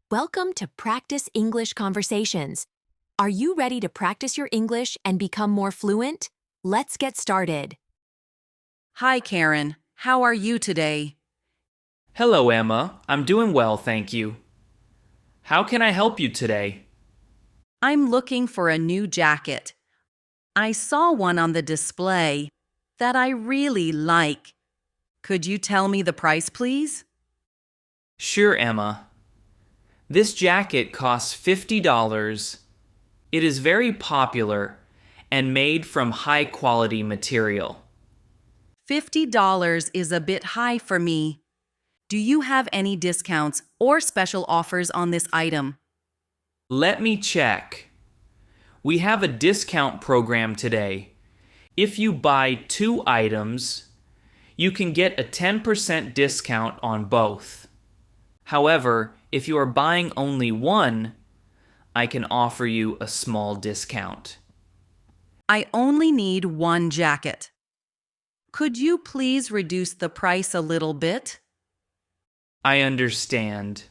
Welcome to Practice English Conversations. Are you ready to practice your English and become more fluent? Let's get started. Hi, Karen. How are you today? Hello, Emma. I'm doing well, thank you. How can I help you today? I'm looking for a new jacket. I saw one on the display that I really like. Could you tell me the price, please? Sure, Emma. This jacket costs $50. It is very popular and made from high-quality material. $50 is a bit high for me. Do you have any discounts or special offers on this item? Let me check. We have a discount program today. If you buy 2 items, you can get a 10% discount on both. However, if you are buying only one, I can offer you a small discount. I only need one jacket. Could you please reduce the price a little bit? I understand.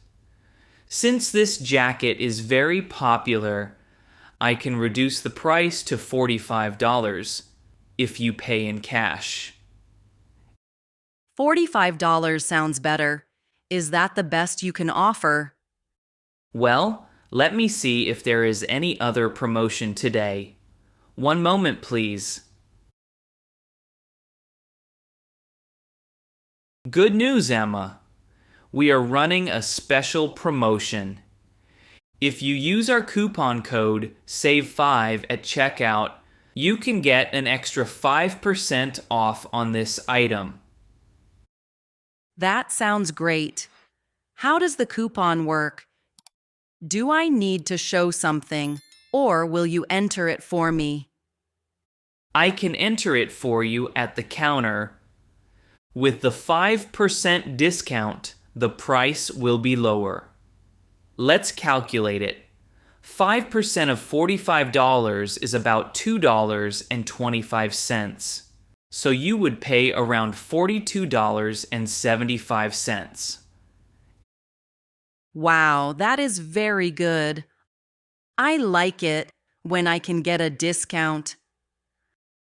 Since this jacket is very popular, I can reduce the price to $45 if you pay in cash. $45 sounds better. Is that the best you can offer? Well, let me see if there is any other promotion today. One moment, please. Good news, Emma. We are running a special promotion. If you use our coupon code SAVE5 at checkout, you can get an extra 5% off on this item. That sounds great. How does the coupon work? Do I need to show something, or will you enter it for me? I can enter it for you at the counter. With the 5% discount, the price will be lower. Let's calculate it. 5% of $45 is about $2.25. So you would pay around $42.75. Wow, that is very good. I like it when I can get a discount.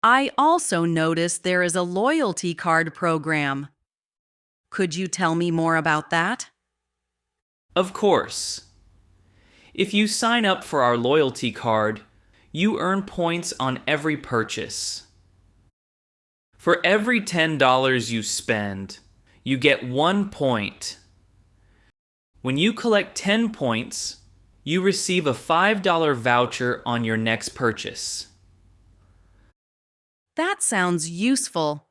I also noticed there is a loyalty card program. Could you tell me more about that? Of course. If you sign up for our loyalty card, you earn points on every purchase. For every $10 you spend, you get 1 point. When you collect 10 points, you receive a $5 voucher on your next purchase. That sounds useful.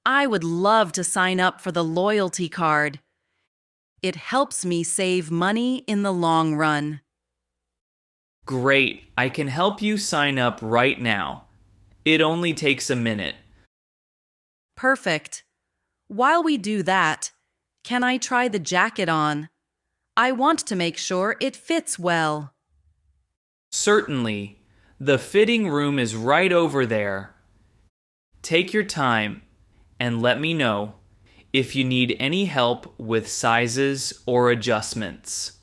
I would love to sign up for the loyalty card. It helps me save money in the long run. Great, I can help you sign up right now. It only takes a minute. Perfect. While we do that, can I try the jacket on? I want to make sure it fits well. Certainly, the fitting room is right over there. Take your time and let me know if you need any help with sizes or adjustments.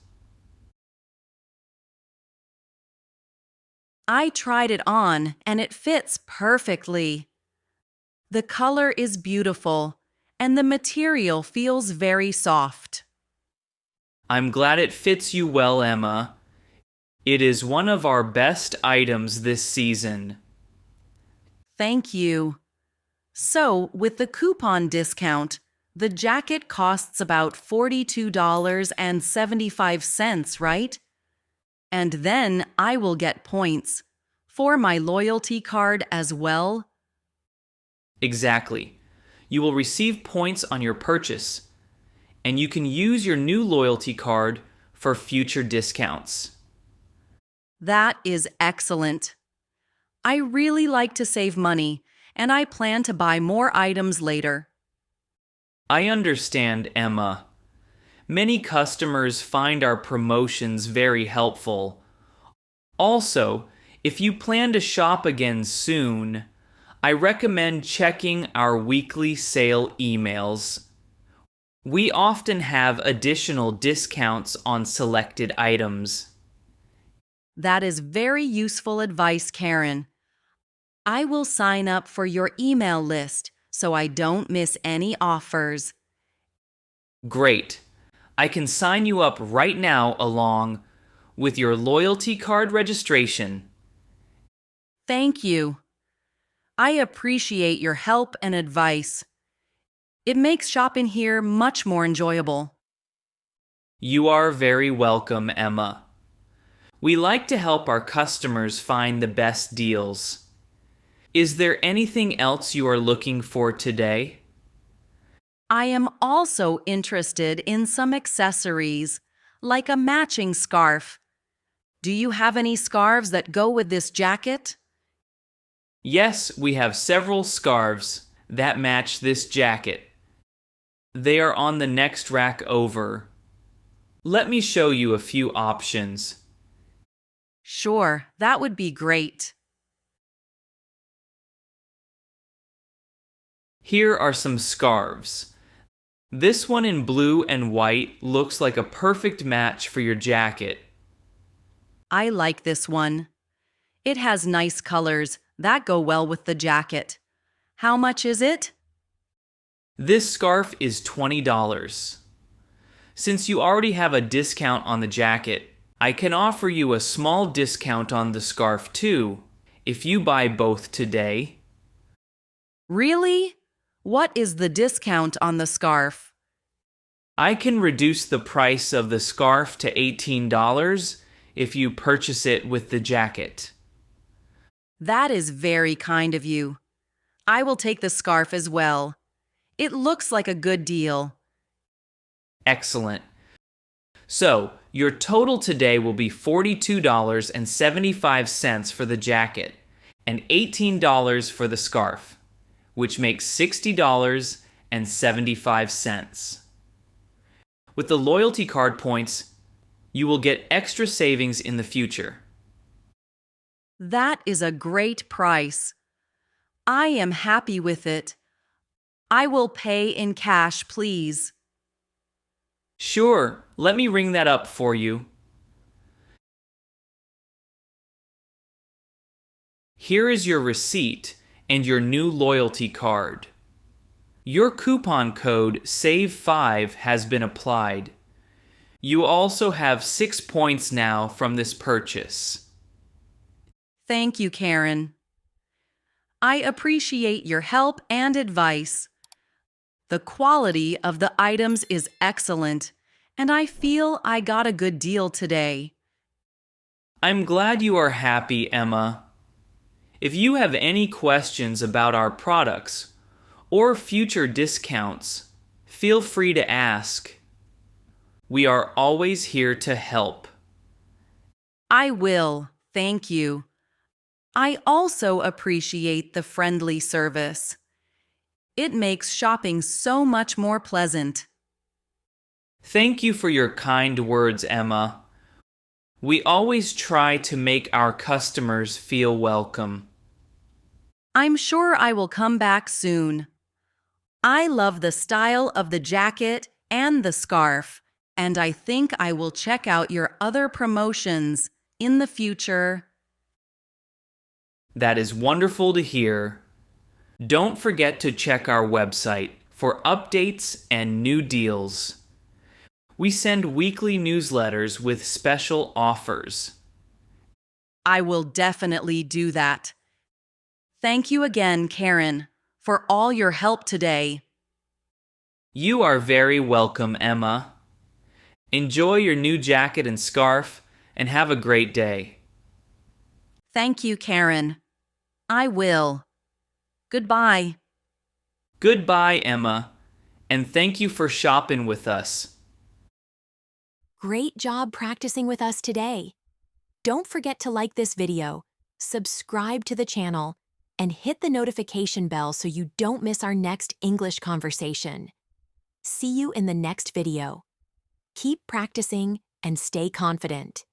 I tried it on and it fits perfectly. The color is beautiful and the material feels very soft. I'm glad it fits you well, Emma. It is one of our best items this season. Thank you. So, with the coupon discount, the jacket costs about $42.75, right? And then I will get points for my loyalty card as well. Exactly. You will receive points on your purchase, and you can use your new loyalty card for future discounts. That is excellent. I really like to save money, and I plan to buy more items later. I understand, Emma. Many customers find our promotions very helpful. Also, if you plan to shop again soon, I recommend checking our weekly sale emails. We often have additional discounts on selected items. That is very useful advice, Karen. I will sign up for your email list so I don't miss any offers. Great. I can sign you up right now along with your loyalty card registration. Thank you. I appreciate your help and advice. It makes shopping here much more enjoyable. You are very welcome, Emma. We like to help our customers find the best deals. Is there anything else you are looking for today? I am also interested in some accessories, like a matching scarf. Do you have any scarves that go with this jacket? Yes, we have several scarves that match this jacket. They are on the next rack over. Let me show you a few options. Sure, that would be great. Here are some scarves. This one in blue and white looks like a perfect match for your jacket. I like this one. It has nice colors that go well with the jacket. How much is it? This scarf is $20. Since you already have a discount on the jacket, I can offer you a small discount on the scarf too, if you buy both today. Really? What is the discount on the scarf? I can reduce the price of the scarf to $18 if you purchase it with the jacket. That is very kind of you. I will take the scarf as well. It looks like a good deal. Excellent. So, your total today will be $42.75 for the jacket and $18 for the scarf, which makes $60.75. With the loyalty card points, you will get extra savings in the future. That is a great price. I am happy with it. I will pay in cash, please. Sure, let me ring that up for you. Here is your receipt and your new loyalty card. Your coupon code SAVE5 has been applied. You also have 6 points now from this purchase. Thank you, Karen. I appreciate your help and advice. The quality of the items is excellent, and I feel I got a good deal today. I'm glad you are happy, Emma. If you have any questions about our products or future discounts, feel free to ask. We are always here to help. I will, thank you. I also appreciate the friendly service. It makes shopping so much more pleasant. Thank you for your kind words, Emma. We always try to make our customers feel welcome. I'm sure I will come back soon. I love the style of the jacket and the scarf, and I think I will check out your other promotions in the future. That is wonderful to hear. Don't forget to check our website for updates and new deals. We send weekly newsletters with special offers. I will definitely do that. Thank you again, Karen, for all your help today. You are very welcome, Emma. Enjoy your new jacket and scarf, and have a great day. Thank you, Karen. I will. Goodbye. Goodbye, Emma, and thank you for shopping with us. Great job practicing with us today. Don't forget to like this video, subscribe to the channel, and hit the notification bell so you don't miss our next English conversation. See you in the next video. Keep practicing and stay confident.